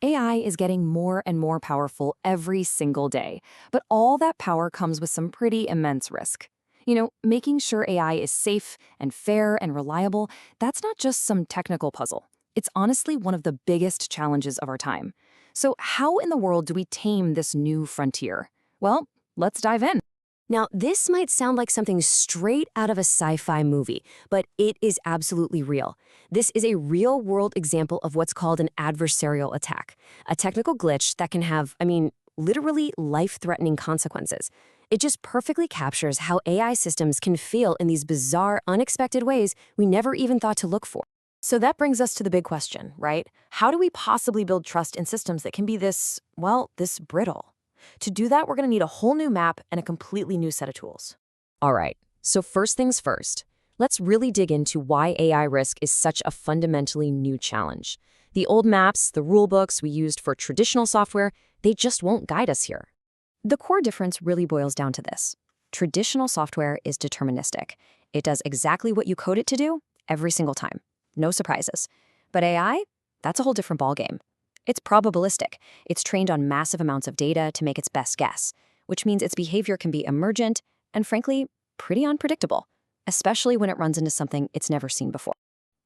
AI is getting more and more powerful every single day, but all that power comes with some pretty immense risk. Making sure AI is safe and fair and reliable, that's not just some technical puzzle. It's honestly one of the biggest challenges of our time. So how in the world do we tame this new frontier? Well, let's dive in. Now, this might sound like something straight out of a sci-fi movie, but it is absolutely real. This is a real-world example of what's called an adversarial attack, a technical glitch that can have, literally life-threatening consequences. It just perfectly captures how AI systems can fail in these bizarre, unexpected ways we never even thought to look for. So that brings us to the big question, right? How do we possibly build trust in systems that can be this brittle? To do that, we're going to need a whole new map and a completely new set of tools. All right, so first things first, let's really dig into why AI risk is such a fundamentally new challenge. The old maps, the rule books we used for traditional software, they just won't guide us here. The core difference really boils down to this. Traditional software is deterministic. It does exactly what you code it to do every single time. No surprises. But AI, that's a whole different ballgame. It's probabilistic. It's trained on massive amounts of data to make its best guess, which means its behavior can be emergent and, frankly, pretty unpredictable, especially when it runs into something it's never seen before.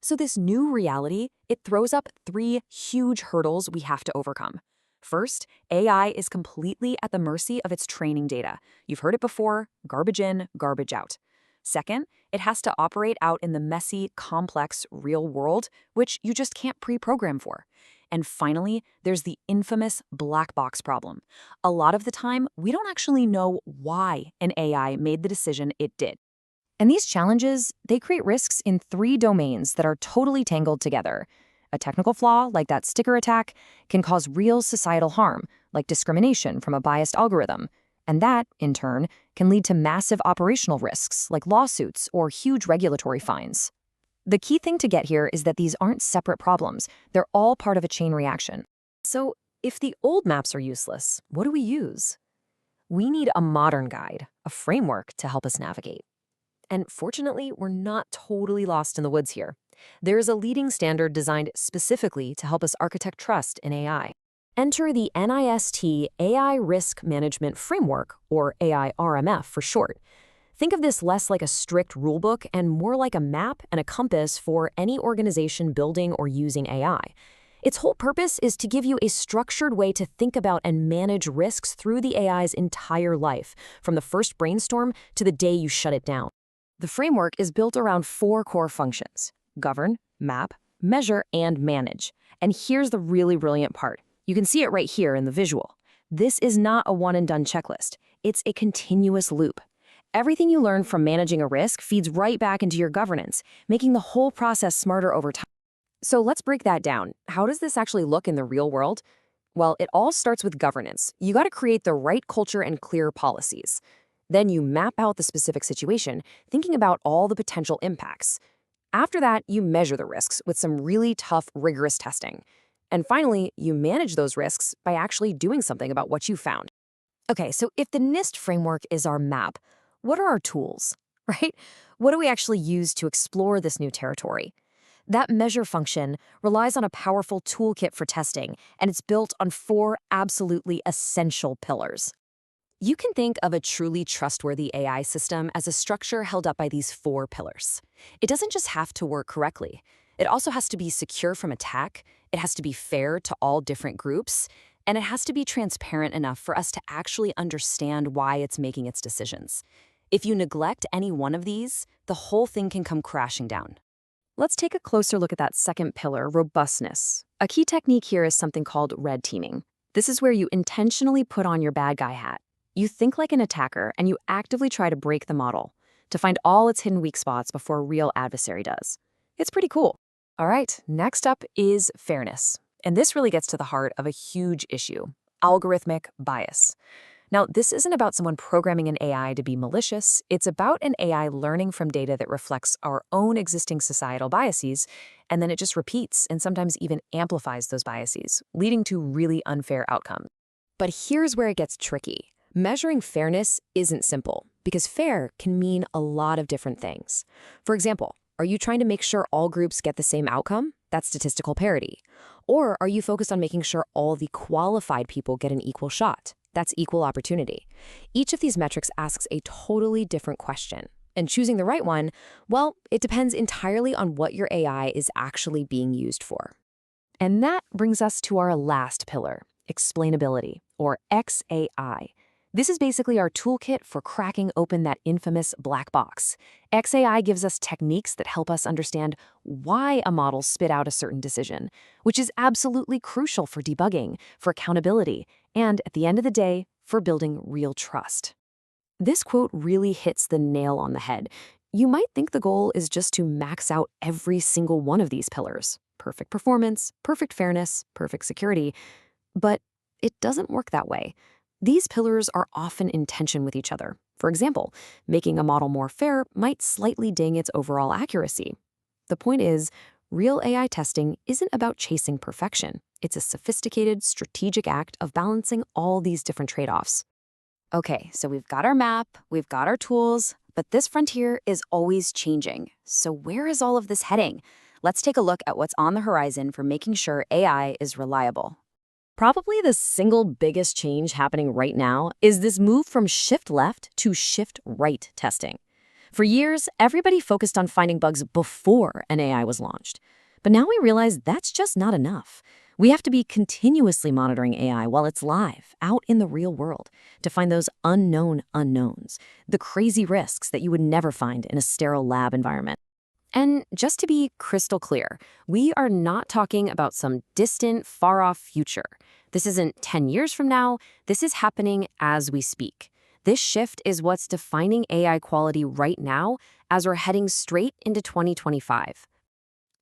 So this new reality, it throws up three huge hurdles we have to overcome. First, AI is completely at the mercy of its training data. You've heard it before, garbage in, garbage out. Second, it has to operate out in the messy, complex, real world, which you just can't pre-program for. And finally, there's the infamous black box problem. A lot of the time, we don't actually know why an AI made the decision it did. And these challenges, they create risks in three domains that are totally tangled together. A technical flaw, like that sticker attack, can cause real societal harm, like discrimination from a biased algorithm. And that, in turn, can lead to massive operational risks, like lawsuits or huge regulatory fines. The key thing to get here is that these aren't separate problems. They're all part of a chain reaction. So, if the old maps are useless, what do we use? We need a modern guide, a framework to help us navigate. And fortunately, we're not totally lost in the woods here. There's a leading standard designed specifically to help us architect trust in AI. Enter the NIST AI Risk Management Framework, or AI-RMF for short. Think of this less like a strict rulebook and more like a map and a compass for any organization building or using AI. Its whole purpose is to give you a structured way to think about and manage risks through the AI's entire life, from the first brainstorm to the day you shut it down. The framework is built around four core functions: govern, map, measure, and manage. And here's the really brilliant part. You can see it right here in the visual. This is not a one-and-done checklist. It's a continuous loop. Everything you learn from managing a risk feeds right back into your governance, making the whole process smarter over time. So let's break that down. How does this actually look in the real world? Well, it all starts with governance. You got to create the right culture and clear policies. Then you map out the specific situation, thinking about all the potential impacts. After that, you measure the risks with some really tough, rigorous testing. And finally, you manage those risks by actually doing something about what you found. Okay, so if the NIST framework is our map, what are our tools, right? What do we actually use to explore this new territory? That measure function relies on a powerful toolkit for testing, and it's built on four absolutely essential pillars. You can think of a truly trustworthy AI system as a structure held up by these four pillars. It doesn't just have to work correctly. It also has to be secure from attack, it has to be fair to all different groups, and it has to be transparent enough for us to actually understand why it's making its decisions. If you neglect any one of these, the whole thing can come crashing down. Let's take a closer look at that second pillar, robustness. A key technique here is something called red teaming. This is where you intentionally put on your bad guy hat. You think like an attacker and you actively try to break the model, to find all its hidden weak spots before a real adversary does. It's pretty cool. All right, next up is fairness. And this really gets to the heart of a huge issue: algorithmic bias. Now, this isn't about someone programming an AI to be malicious. It's about an AI learning from data that reflects our own existing societal biases, and then it just repeats and sometimes even amplifies those biases, leading to really unfair outcomes. But here's where it gets tricky. Measuring fairness isn't simple, because fair can mean a lot of different things. For example, are you trying to make sure all groups get the same outcome? That's statistical parity. Or are you focused on making sure all the qualified people get an equal shot? That's equal opportunity. Each of these metrics asks a totally different question. And choosing the right one, well, it depends entirely on what your AI is actually being used for. And that brings us to our last pillar, explainability, or XAI. This is basically our toolkit for cracking open that infamous black box. XAI gives us techniques that help us understand why a model spit out a certain decision, which is absolutely crucial for debugging, for accountability, and at the end of the day, for building real trust. This quote really hits the nail on the head. You might think the goal is just to max out every single one of these pillars. Perfect performance, perfect fairness, perfect security. But it doesn't work that way. These pillars are often in tension with each other. For example, making a model more fair might slightly ding its overall accuracy. The point is, real AI testing isn't about chasing perfection. It's a sophisticated, strategic act of balancing all these different trade-offs. Okay, so we've got our map, we've got our tools, but this frontier is always changing. So where is all of this heading? Let's take a look at what's on the horizon for making sure AI is reliable. Probably the single biggest change happening right now is this move from shift left to shift right testing. For years, everybody focused on finding bugs before an AI was launched. But now we realize that's just not enough. We have to be continuously monitoring AI while it's live, out in the real world, to find those unknown unknowns, the crazy risks that you would never find in a sterile lab environment. And just to be crystal clear, we are not talking about some distant, far-off future. This isn't 10 years from now. This is happening as we speak. This shift is what's defining AI quality right now as we're heading straight into 2025.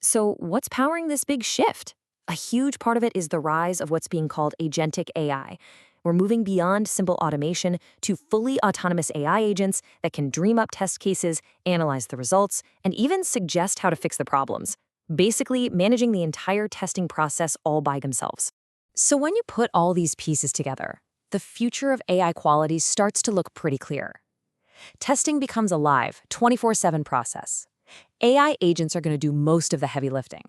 So what's powering this big shift? A huge part of it is the rise of what's being called agentic AI. We're moving beyond simple automation to fully autonomous AI agents that can dream up test cases, analyze the results, and even suggest how to fix the problems. Basically, managing the entire testing process all by themselves. So when you put all these pieces together, the future of AI quality starts to look pretty clear. Testing becomes a live, 24/7 process. AI agents are going to do most of the heavy lifting.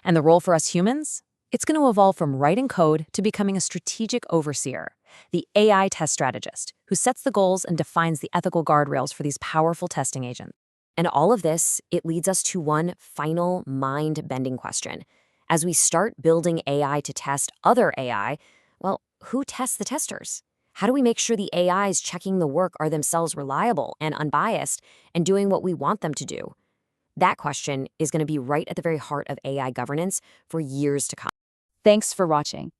And the role for us humans? It's going to evolve from writing code to becoming a strategic overseer, the AI test strategist, who sets the goals and defines the ethical guardrails for these powerful testing agents. And all of this, it leads us to one final mind-bending question. As we start building AI to test other AI, well, who tests the testers? How do we make sure the AIs checking the work are themselves reliable and unbiased and doing what we want them to do? That question is going to be right at the very heart of AI governance for years to come. Thanks for watching.